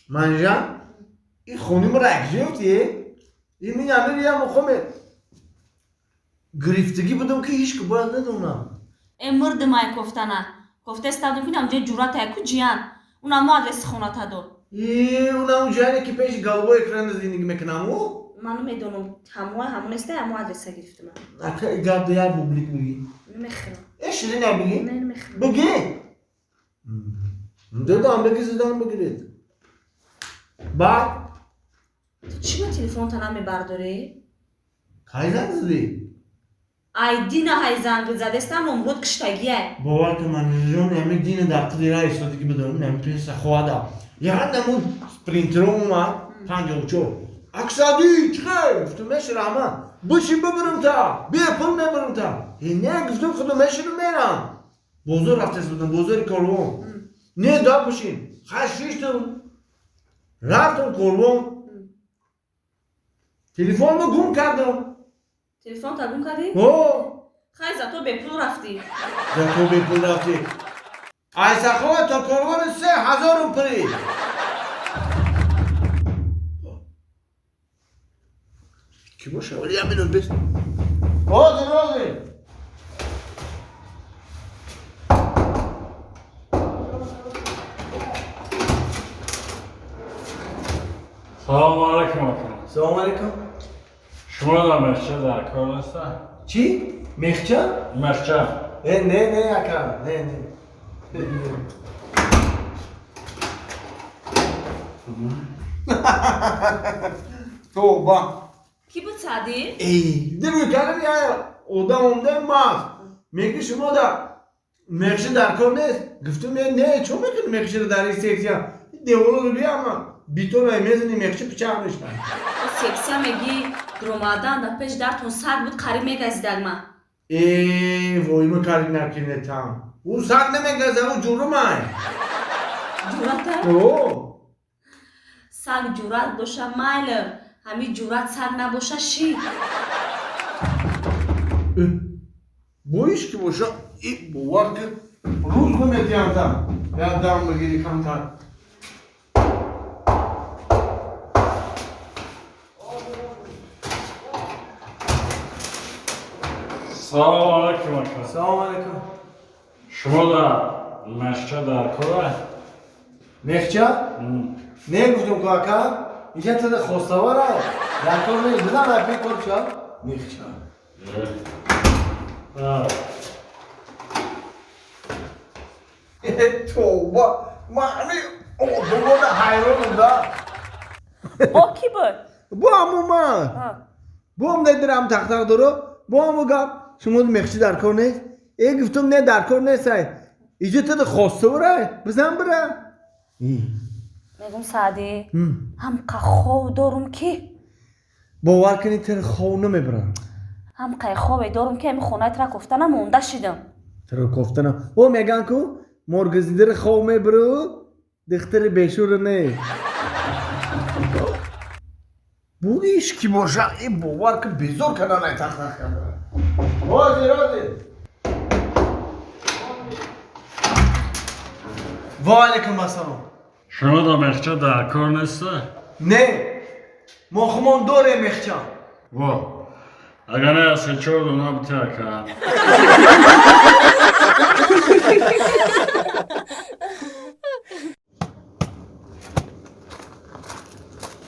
منجان این خونیم را اکجیفتیه این میامر یا مخومه گرفتگی بودم که هیچ که باید ندونم امرد مای گفتنه گفته استادم که نمجه جورا تاکو جیان اونم ما آدرس خونه تا دو اونم جایی که پیش گلبو اکران زندگی میکنم او منو میدونم همون است همون آدرس گرفتم اکه گاب دیار پوبلیک بگی نمیخوام ایش رو نبگی؟ نمیخوام بگی دادم بگی زدم بگیرید بعد تو چی با تلفن تا نمیبرداری؟ کاری زنگ زدی؟ ای دینه های زنگ زده استم امرود کشتگیه باور که من جون نمی دین دقیقی را ایستادی که بدونم نمی پریسه خواهده یه نمون پرینتر اومد 54 اکسادی چه گفتم میشه رحمه بشی ببرم تا بیا پول میبرم تا نه گفتم خودم میشه رو میرم بزرگ رفته بودم بزرگ کارون نه دار بشین خشیشتم رفتم کارون تلفن رو گم کردم تلفن تا گم کردی؟ خیلی تو به پول رفتی تو به پول رفتی ایسا خواه تا کارون 3000 پری کی باشه ولی همینون بس راضی سلام علیکم. سلام علیکم شما در مرچه در کار هسته؟ چی؟ مخچه؟ مرچه نه اکرم نه توبه کی بود سعدی؟ دیگه کردم یا اومده ماست میگه شما در مخشه در کار نیست گفتم نه چون میکنی مخشه رو در این سکسیا دیولو رو بیام بیتون های میزنی مخشه پچه میشتن سکسیا میگی درومادن در پیش درتون سر بود قریب میگزیدن من وای ما کاری نکنه تام او سر نمیگزه او جورو مای جورته؟ سگ جورت باشه مایل همین جورت سگ نباشه شی بویش که باشه این باور که روز نمیتیم تام یادم بگیری کمتر سلام علیکم. سلام علیکم شما در مرچه در کار مخچه؟ نه گفتم کاکا اینجا تا خواستواره در کار نیست بزن رفی کار چه؟ مخچه توبه معنی دوباره حیرانم دا با کی بود؟ با همون من با هم درم تختق دارو با همون گم شما مخچه در کار نیست؟ ای گفتم نه در کار نیست اینجا تا خواستواره بزن بره میگم سعدی هم که خواب دارم که باور کنی تر خواب نمیبرم هم که خواب دارم که همین خونه تر کفتنم مونده شدم تر کفتنم او میگن که مرگزیده رو خواب میبره دختر بیشور نه بویش کی باشه این باور که بیزور کنه نه تخت کنه راضی و علیکم السلام شما در مرچه در کار نیسته؟ نه ما خمان دوره مخچه وا اگر نه از چهار دونا بتر که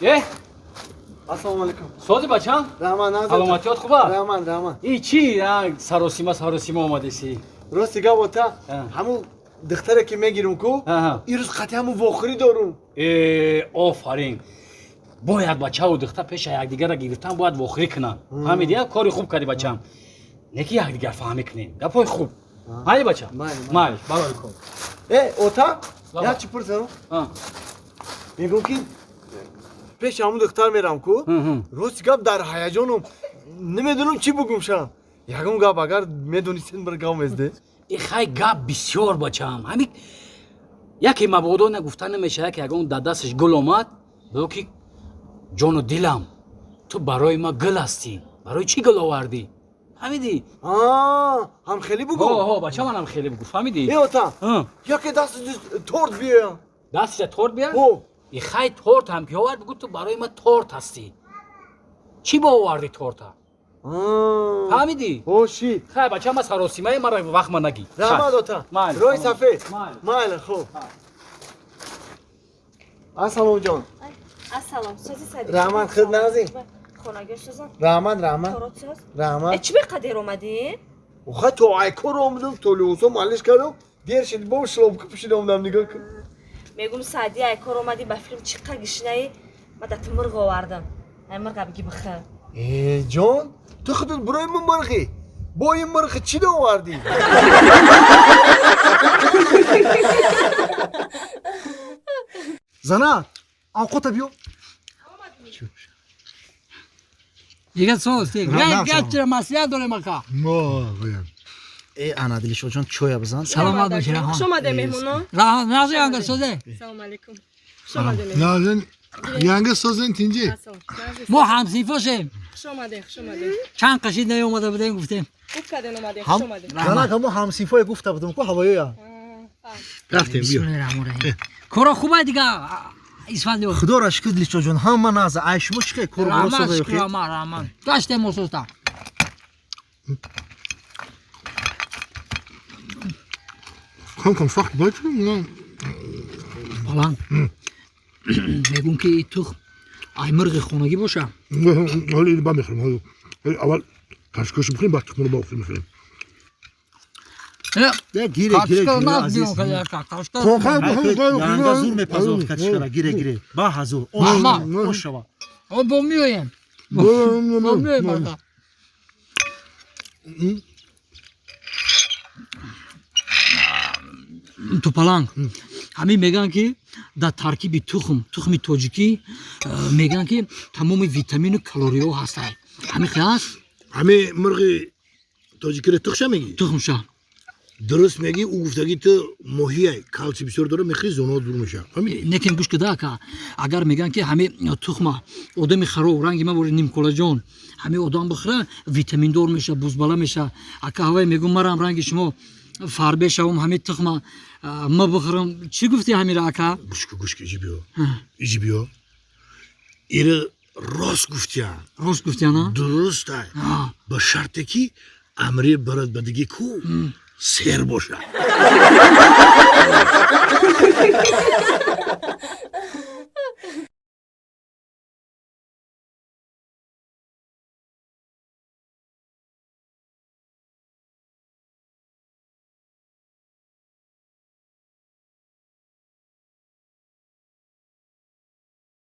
یه السلام علیکم. سوزی بچم رحمان نازل. سلامتیات خوبه؟ رحمان. ای چی سراسیما آمده سی؟ راستی گا تا همون دختره که میگیرم کو این روز قطعی همون واخری دارم. آفرین. باید بچه و دختر پیش یکدیگر را گرفتن باید واخری کنن. فهمیدی؟ کاری خوب کردی بچم. نکی یکدیگر فهمی کنین. گپای خوب. مالی بچم. مالی. برای کن. اوتا یا چی پرسم؟ میگم که پیش همون دختر میرم کو روز گپ در هیجانم نمیدونم چی بگم شم یکم گپ اگر میدونستین بر گام ازده ای خیلی گپ بسیار بچم همین یکی مبادا نگفتن نمیشه که اگر در دستش گل آمد بگو که جان و دلم تو برای ما گل هستی برای چی گل آوردی فهمیدی؟ هم خیلی بگو بچه من هم خیلی بگو فهمیدی؟ ای اوتا یکی دست تورت بیا دستش تورت بیا؟ خی تورت هم که آورد بگو تو برای ما تورت هستی چی با آوردی تورت ها فهمیدی؟ هوشی خی بچه هم از خراسیمه ما را وقت ما نگی رحمت آتا مال. روی صفحه مال. مال خوب اسلام جان Assalom, sözü sədir. Rahman xidmənizin. Xonaga sözün. رحمت رحمت Torot söz. رحمت Çi bir qədər omadin? وخا تو aykur omdum tolusu malish karo diğer şey bu şlop kapışın omdum nigah kır Megum Sadi ay kor omadi ba film chiqqa gishnayi mada timir govardim. Ay mirqa bigi bixi. John tu xudud buraya mı mırgı boyun mırgı çi de vardı Zana avko tabiyo دیگه سوز دیگه نه، گچ مسئله داره مکا ana dili çocuğun çoya bizan. سلامت باشی رها خوش اومده مهمونا رها نازی انگار سوزه سلام علیکم خوش اومده مهمون Nazın yenge sözün tinci. ما هم صیفاشیم خوش اومده خوش اومده چند قشید نیومده بودیم گفتیم خوب کردن اومده خوش اومده Zana kamu hamsifoya gufta budum ko havaya ya Raftem بسم biyo. الله الرحمن الرحیم کورا خوبه دیگه اسفندیو Xudo ra shukr dili çocuğun hamma naza ayshmo chiqay ko'r رحمان bo'lsa شکر رحمان رحمان گشت موسوستا Kom fuck bakın. بالان میگم که تو ای مرغ خونگی باشه Öyle ben bakıyorum. Aval kaşkoş bakayım bak bunu bakayım bakayım. Ya gire کاشکا نازدیم که کاشکا yanga zur me pazov kaçkara gire gire ba hazur Mama. o şava او بومیویم بومیویم مردا تو پلنگ همین میگن که در ترکیب تخم توجیکی میگن که تمام ویتامین و کالری ها هست همین خیاس Hami mırgı tacikere tıkşa mı gi? تخم شا Dırıs mı gi? O guftagi tı mohiye kalsi bir soru doğru mekhi zona durmuş ha. Hami لیکن گوش کدا که اگر میگن که همه تخم آدم خرو رنگ ما بوده نیم کلاژن همه آدم بخوره ویتامین دار میشه بوزبالا میشه اگه هوای میگم مرام رنگ شما فربه شوم همه تخم ما بخورم چی گفتی همین را که guşku jibiyo. Jibiyo. İri ros guftiya. روز گفتی نه Dürüst ay. Ba şartı ki amri barad badigi ku ser boşa.